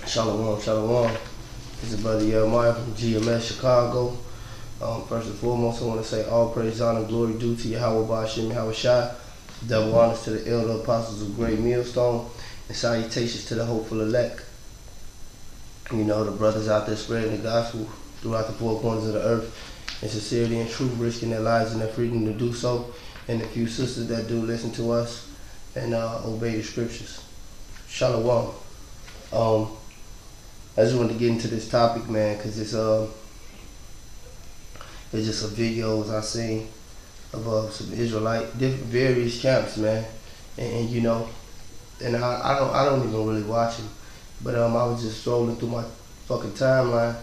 Shalom, shalom. This is Brother Jeremiah from GMS Chicago. First and foremost, I want to say all praise, honor, glory due to Yahweh Ba'ashem Yahweh Shai. Double honors to the elder apostles of Great Millstone, and salutations to the hopeful elect. You know, the brothers out there spreading the gospel throughout the four corners of the earth in sincerity and truth, risking their lives and their freedom to do so. And the few sisters that do listen to us and obey the scriptures. Shalom. I just wanted to get into this topic, man, because it's just some videos I seen of some Israelite, different various camps, man, and you know, and I don't even really watch them, but I was just scrolling through my fucking timeline,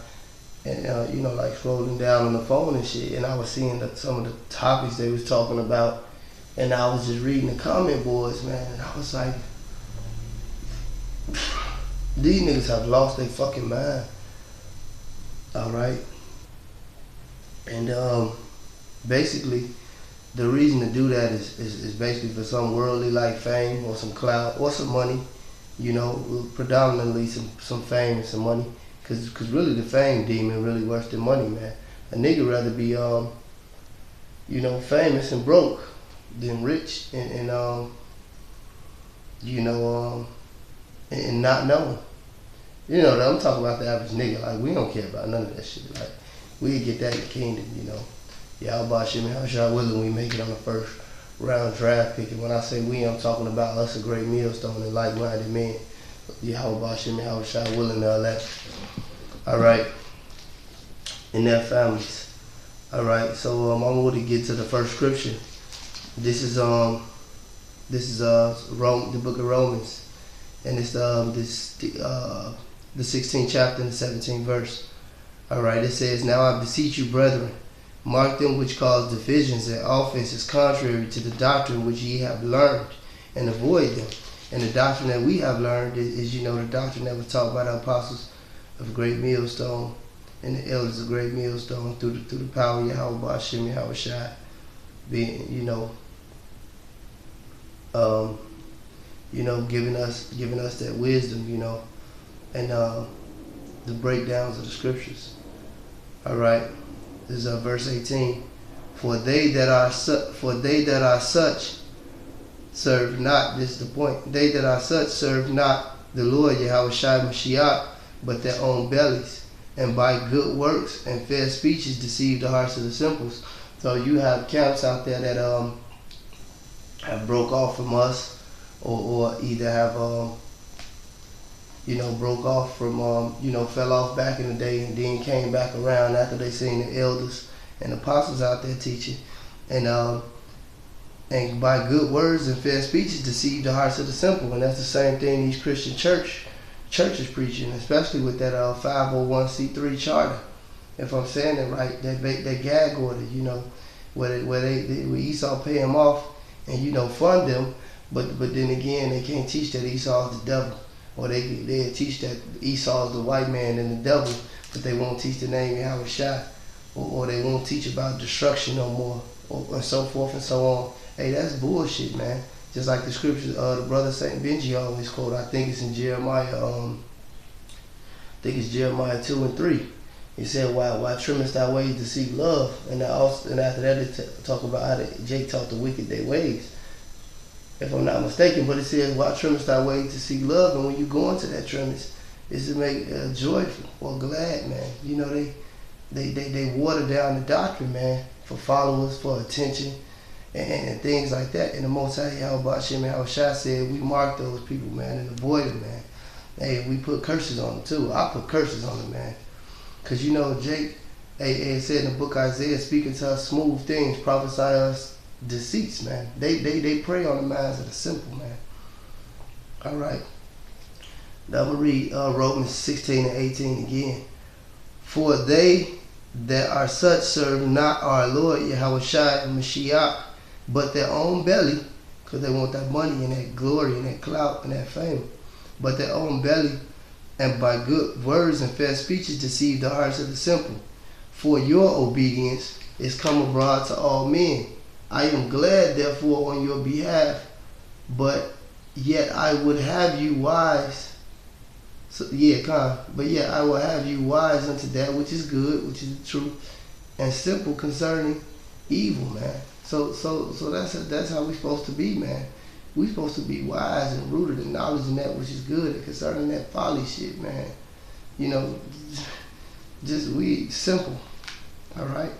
and you know, like scrolling down on the phone and shit, and I was seeing some of the topics they was talking about, and I was just reading the comment boards, man, and I was like, these niggas have lost their fucking mind. Alright? And basically, the reason to do that is basically for some worldly like fame or some clout or some money. You know, predominantly some fame and some money. Cause really the fame demon really worse than money, man. A nigga rather be you know, famous and broke than rich and you know, and not knowing. You know, I'm talking about the average nigga. Like, we don't care about none of that shit. Like, we get that in the kingdom, you know. Y'all about shit, man. How y'all willing we make it on the first round draft pick? And when I say we, I'm talking about us, a great millstone and like-minded men. Y'all about shit, man. How y'all willing to elect? Alright. And their families. Alright, so I'm going to get to the first scripture. This is the book of Romans. And it's the 16th chapter and the 17th verse. Alright, it says, "Now I beseech you, brethren, mark them which cause divisions and offenses contrary to the doctrine which ye have learned, and avoid them." And the doctrine that we have learned is you know, the doctrine that was taught by the apostles of Great Millstone and the elders of Great Millstone through the power of Yahweh Ba'ashem Yahweh Shai, being, you know, giving us that wisdom, you know, and the breakdowns of the scriptures. All right, this is verse 18. For they that are such serve not. This is the point. They that are such serve not the Lord Yahweh Shai Mashiach, but their own bellies, and by good works and fair speeches deceive the hearts of the simples. So you have camps out there that have broke off from us, or either have you know, broke off from you know, fell off back in the day and then came back around after they seen the elders and apostles out there teaching, and by good words and fair speeches deceive the hearts of the simple. And that's the same thing these Christian churches preaching, especially with that 501c3 charter, if I'm saying it right, that gag order, you know, where Esau pay them off and, you know, fund them, but then again they can't teach that Esau is the devil, or they teach that Esau is the white man and the devil, but they won't teach the name Yahweh Shai, or they won't teach about destruction no more, or so forth and so on. Hey, that's bullshit, man. Just like the scriptures, the brother Saint Benji always quote. I think it's in Jeremiah. I think it's Jeremiah 2:3. He said, "Why trimmest thy ways to seek love?" And after that, they talk about how Jake taught the wicked their ways, if I'm not mistaken. But it says, "Why trimmest thy ways to seek love?" And when you go into that trimmest, is to make joyful or glad, man. You know, they water down the doctrine, man, for followers, for attention, and things like that. And the Most High Yahweh Ba'ashem Yahweh Shai said we mark those people, man, and avoid them, man. Hey, we put curses on them too. I put curses on them, man. Because, you know, Jake said in the book Isaiah, speaking to us smooth things, prophesy us deceits, man. They prey on the minds of the simple, man. All right. Now I'm going to read Romans 16 and 18 again. "For they that are such serve not our Lord Yahweh Shai Mashiach, but their own belly," because they want that money and that glory and that clout and that fame, "but their own belly, and by good words and fair speeches deceive the hearts of the simple. For your obedience is come abroad to all men. I am glad therefore on your behalf, but yet I would have you wise So yeah, but yeah, I will have you wise unto that which is good, which is the truth, and simple concerning evil, man. So that's how we supposed to be, man. We supposed to be wise and rooted in knowledge and that which is good, and concerning that folly shit, man. You know, just we simple. All right.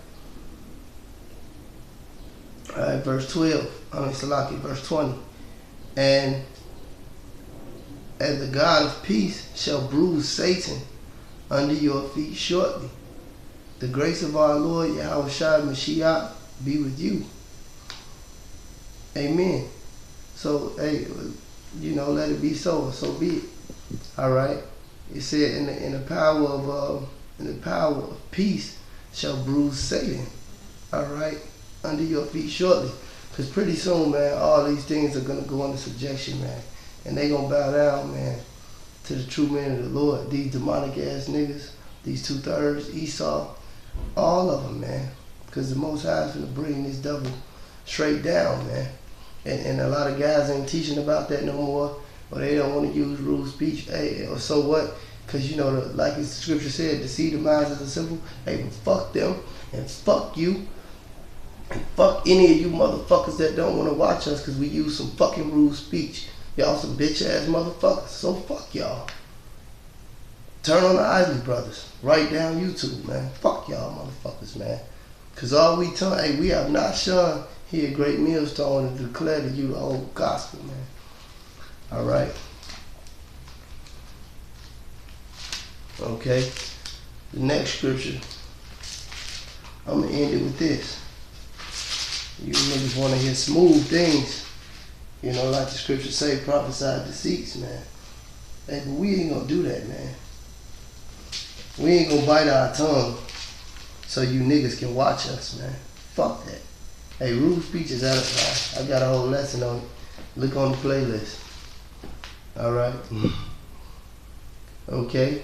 All right, verse 12. Salaki, verse 20. And the God of peace shall bruise Satan under your feet shortly. The grace of our Lord Yahweh Shai Mashiach be with you. Amen. So, hey, let it be so, and so be it. All right. It said, in the power of peace shall bruise Satan. All right, under your feet shortly. Because pretty soon, man, all these things are gonna go into subjection, man, and they gonna bow down, man, to the true man of the Lord. These demonic ass niggas, these 2/3, Esau, all of them, man. Because the Most High is gonna bring this devil straight down, man. And a lot of guys ain't teaching about that no more, or they don't want to use rude speech. Hey, or so what? Because, like the scripture said, deceive the minds of the simple. Hey, but fuck them, and fuck you, and fuck any of you motherfuckers that don't want to watch us because we use some fucking rude speech. Y'all some bitch ass motherfuckers, so fuck y'all. Turn on the Isley Brothers, right down YouTube, man. Fuck y'all motherfuckers, man. Because all we tell, hey, we have not shunned here a great millstone to declare to you the whole gospel, man. All right. Okay. The next scripture, I'm going to end it with this. You niggas want to hear smooth things. Like the scripture say, prophesy deceits, man. Hey, but we ain't going to do that, man. We ain't going to bite our tongue so you niggas can watch us, man. Fuck that. Hey, rude speech is edifying. I got a whole lesson on it. Look on the playlist. All right. Okay.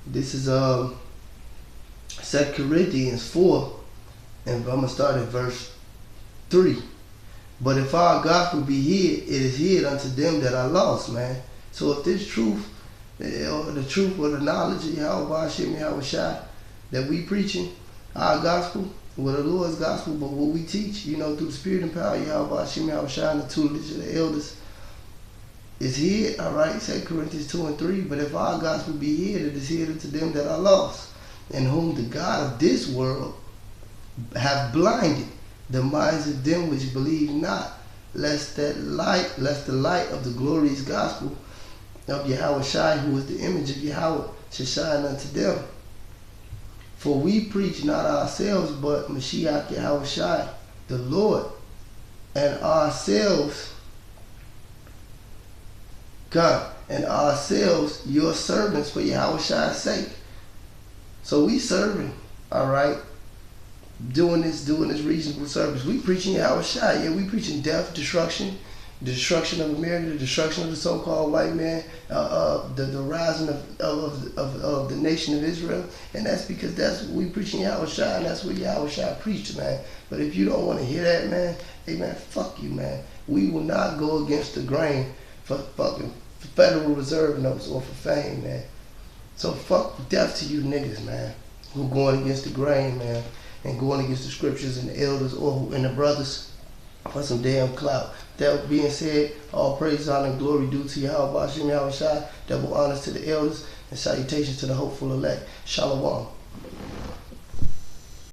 This is 2 Corinthians 4, and I'm gonna start at verse 3. But if our gospel be hid, it is hid unto them that are lost, man. So if this truth, or the truth or the knowledge of Yahweh Hashem Yahweh Shai that we preaching, our gospel, well, the Lord's gospel, but what we teach, through the spirit and power of Yahweh Hashem Yahweh Shai and the tutelage of the elders, is hid, all right, 2 Corinthians 2 and 3. But if our gospel be hid, it is hid unto them that are lost, in whom the God of this world have blinded the minds of them which believe not, lest the light of the glorious gospel of Yahweh Shai, who is the image of Yahweh, should shine unto them. For we preach not ourselves, but Mashiach Yahweh Shai, the Lord, and ourselves, God, and ourselves your servants for Yahweh Shai's sake. So we serving, all right, doing this reasonable service. We preaching Yahweh Shai. Yeah, we preaching death, destruction, the destruction of America, the destruction of the so-called white man, the rising of the nation of Israel. And that's because that's what we preaching Yahweh Shai, and that's what Yahweh Shai preached, man. But if you don't want to hear that, man, hey, man, fuck you, man. We will not go against the grain for fucking Federal Reserve notes or for fame, man. So fuck death to you niggas, man, who going against the grain, man, and going against the scriptures and the elders and the brothers for some damn clout. That being said, all praise, honor, and glory due to Yahweh Hashem Yahweh Shai, double honors to the elders, and salutations to the hopeful elect. Shalom.